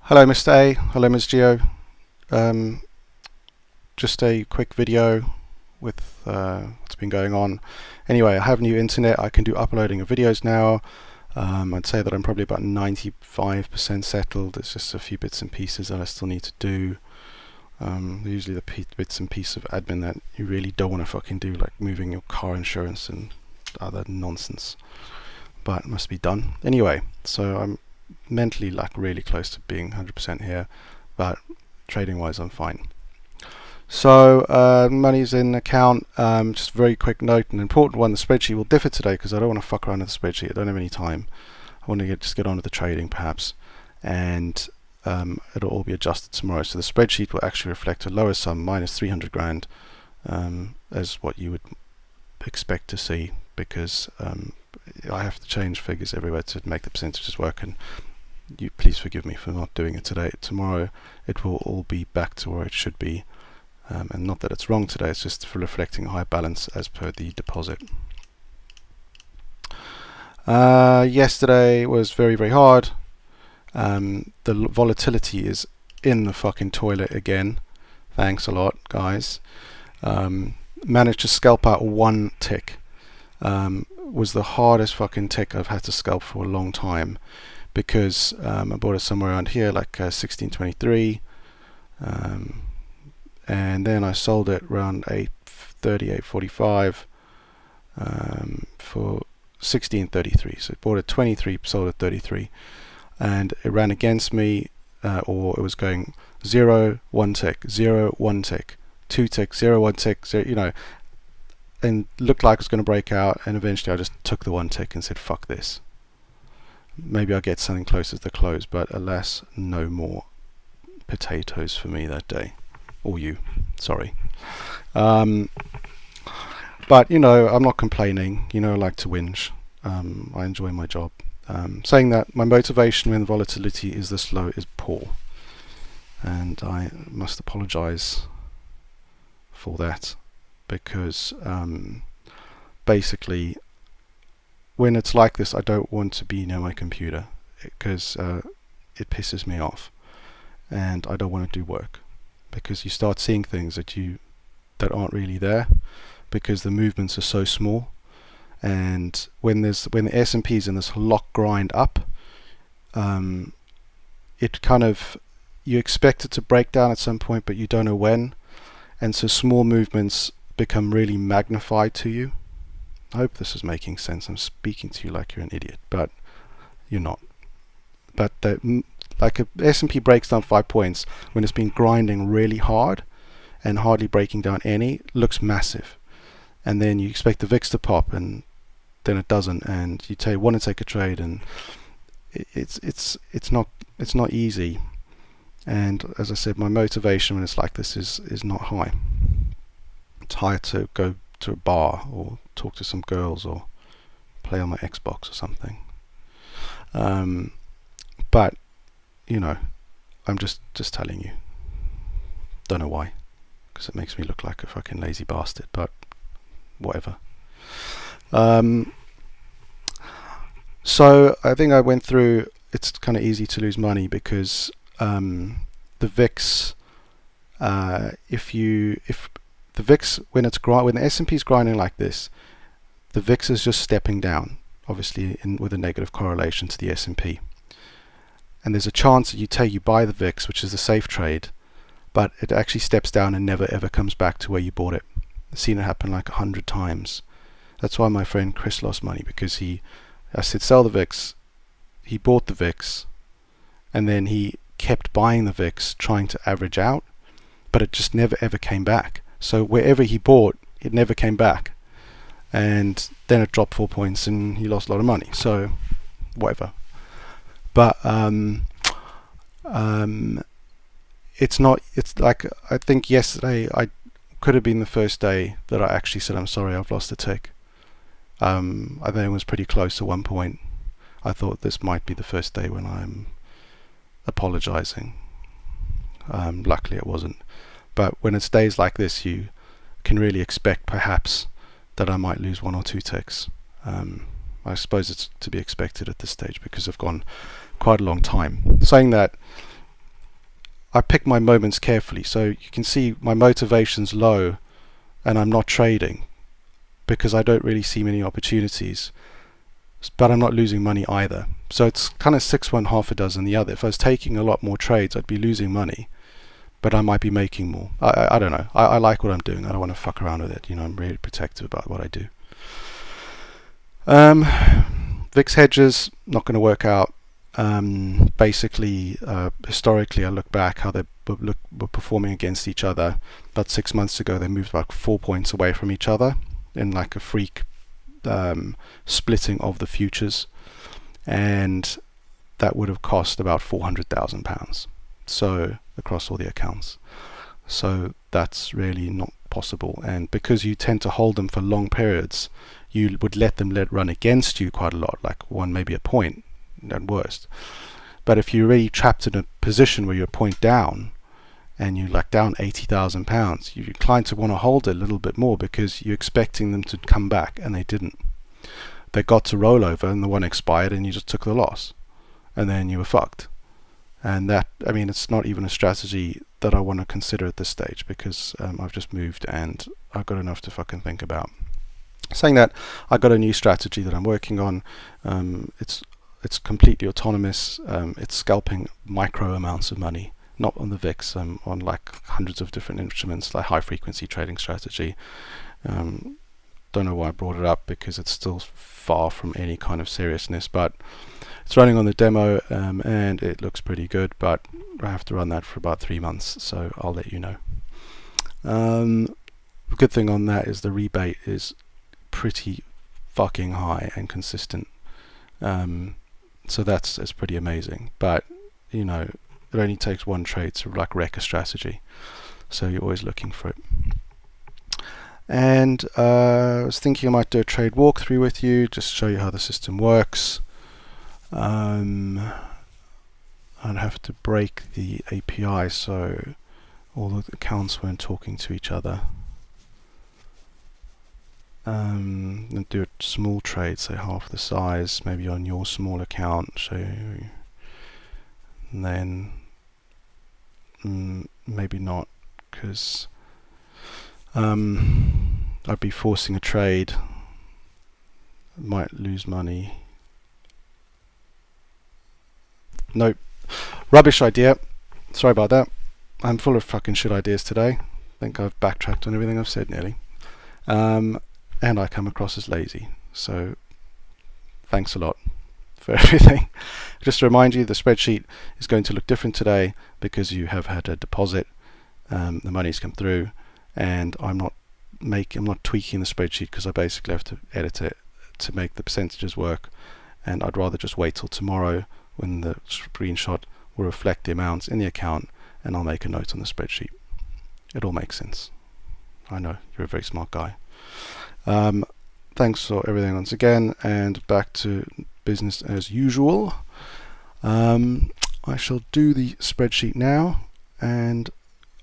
Hello Mr. A, hello Ms. Geo. Um, just a quick video with what's been going on. Anyway, I have new internet. I can do uploading of videos now. I'd say that I'm probably about 95% settled. There's just a few bits and pieces that I still need to do. Usually the bits and pieces of admin that you really don't want to fucking do, like moving your car insurance and other nonsense. But it must be done. Anyway, so I'm mentally like really close to being 100% here, but trading wise I'm fine. So money's in account. Just a very quick note, an important one: the spreadsheet will differ today because I don't want to fuck around with the spreadsheet. I don't have any time. I want to just get on with the trading perhaps, and it'll all be adjusted tomorrow. So the spreadsheet will actually reflect a lower sum, minus 300 grand, as what you would expect to see, because I have to change figures everywhere to make the percentages work, and you please forgive me for not doing it today. Tomorrow it will all be back to where it should be, and not that it's wrong today, it's just for reflecting a high balance as per the deposit. Yesterday was very hard. The volatility is in the fucking toilet again. Thanks a lot, guys. Managed to scalp out one tick. Was the hardest fucking tick I've had to scalp for a long time, because I bought it somewhere around here, like 1623, and then I sold it around 830, 845 for 1633. So I bought it 23, sold it 33, and it ran against me, or it was going 0, 1 tick, 0, 1 tick, 2 tick, 0, 1 tick, 0, you know, and looked like it was going to break out, and eventually I just took the 1 tick and said fuck this. Maybe I'll get something closer to the close, but alas, no more potatoes for me that day. Or you, sorry. But you know, I'm not complaining. You know, I like to whinge. I enjoy my job. Saying that, my motivation when volatility is this low is poor, and I must apologize for that, because basically when it's like this I don't want to be near my computer, because it pisses me off, and I don't want to do work, because you start seeing things that aren't really there, because the movements are so small. And when the S&P is in this lock grind up, it kind of, you expect it to break down at some point, but you don't know when, and so small movements become really magnified to you. I hope this is making sense. I'm speaking to you like you're an idiot, but you're not. But like a S&P breaks down 5 points when it's been grinding really hard and hardly breaking down any, looks massive, and then you expect the VIX to pop, and then it doesn't, and you want to take a trade, and it's not easy. And as I said, my motivation when it's like this is not high. It's higher to go to a bar or talk to some girls or play on my Xbox or something. But you know, I'm just telling you. Don't know why, because it makes me look like a fucking lazy bastard, but whatever. So I think I went through, it's kind of easy to lose money because the VIX, if the VIX, when the S&P is grinding like this, the VIX is just stepping down, obviously with a negative correlation to the S&P. And there's a chance that you buy the VIX, which is the safe trade, but it actually steps down and never ever comes back to where you bought it. I've seen it happen like 100 times. That's why my friend Chris lost money, because I said sell the VIX, he bought the VIX, and then he kept buying the VIX trying to average out, but it just never ever came back. So wherever he bought, it never came back, and then it dropped 4 points and he lost a lot of money. So whatever. But it's like, I think yesterday I could have been the first day that I actually said I'm sorry, I've lost a tick. I think it was pretty close at one point. I thought this might be the first day when I'm apologizing. Luckily it wasn't. But when it's days like this, you can really expect perhaps that I might lose 1 or 2 ticks. I suppose it's to be expected at this stage because I've gone quite a long time. Saying that, I pick my moments carefully. So you can see my motivation's low and I'm not trading because I don't really see many opportunities, but I'm not losing money either. So it's kind of 6 one, half a dozen the other. If I was taking a lot more trades, I'd be losing money, but I might be making more. I don't know. I like what I'm doing. I don't want to fuck around with it. You know, I'm really protective about what I do. VIX hedges, not going to work out. Basically, historically, I look back how they were performing against each other. About 6 months ago, they moved about 4 points away from each other in like a freak splitting of the futures, and that would have cost about £400,000. So across all the accounts. So that's really not possible. And because you tend to hold them for long periods, you would let them run against you quite a lot, like one maybe a point at worst. But if you're really trapped in a position where you're a point down and you're like down £80,000, you're inclined to want to hold it a little bit more because you're expecting them to come back, and they didn't. They got to roll over and the one expired and you just took the loss, and then you were fucked. And that, I mean, it's not even a strategy that I want to consider at this stage because I've just moved and I've got enough to fucking think about. Saying that, I've got a new strategy that I'm working on. It's completely autonomous. It's scalping micro amounts of money, not on the VIX, on like hundreds of different instruments, like high frequency trading strategy. Don't know why I brought it up because it's still far from any kind of seriousness, but it's running on the demo and it looks pretty good, but I have to run that for about 3 months, so I'll let you know. The good thing on that is the rebate is pretty fucking high and consistent, so it's pretty amazing. But you know, it only takes one trade to like wreck a strategy, so you're always looking for it. And I was thinking I might do a trade walkthrough with you, just show you how the system works. I'd have to break the API so all the accounts weren't talking to each other. And do a small trade, say half the size, maybe on your small account, show you, and then maybe not, because I'd be forcing a trade, might lose money. Nope, rubbish idea, sorry about that. I'm full of fucking shit ideas today. I think I've backtracked on everything I've said nearly. And I come across as lazy, so thanks a lot for everything. Just to remind you, the spreadsheet is going to look different today because you have had a deposit, the money's come through, and I'm not tweaking the spreadsheet because I basically have to edit it to make the percentages work, and I'd rather just wait till tomorrow when the screenshot will reflect the amounts in the account, and I'll make a note on the spreadsheet. It all makes sense. I know, you're a very smart guy. Thanks for everything once again, and back to business as usual. I shall do the spreadsheet now, and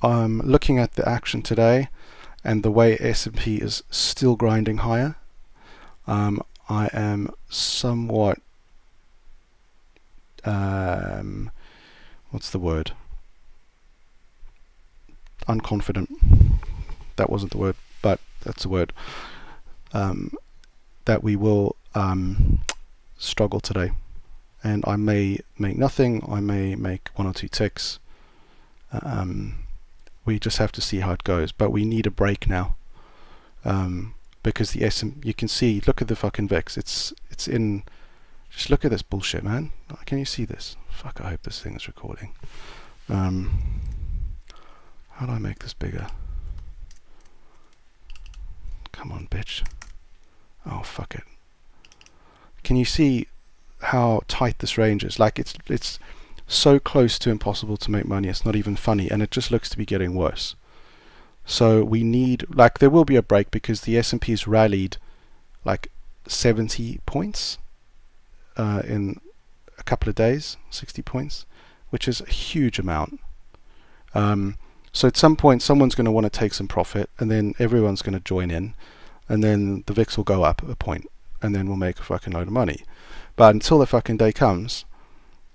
I'm looking at the action today and the way S&P is still grinding higher. I am somewhat what's the word? Unconfident. That wasn't the word, but that's the word. That we will struggle today, and I may make nothing, I may make 1 or 2 ticks. We just have to see how it goes, but we need a break now, because the you can see, look at the fucking VIX, it's in, just look at this bullshit, man. Can you see this? Fuck, I hope this thing is recording. How do I make this bigger? Come on, bitch. Oh, fuck it. Can you see how tight this range is? Like, it's so close to impossible to make money, it's not even funny, and it just looks to be getting worse. So we need, like, there will be a break because the S&P's rallied like 70 points in a couple of days, 60 points, which is a huge amount. So at some point someone's going to want to take some profit, and then everyone's going to join in, and then the VIX will go up a point, and then we'll make a fucking load of money. But until the fucking day comes,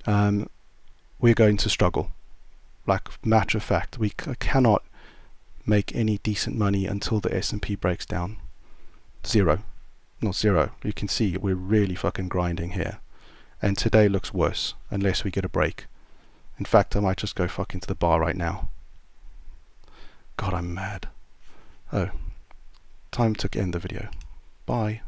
we're going to struggle. Like, matter of fact, we cannot make any decent money until the S&P breaks down. Zero. Not zero. You can see we're really fucking grinding here. And today looks worse unless we get a break. In fact, I might just go fucking to the bar right now. God, I'm mad. Oh, time to end the video. Bye.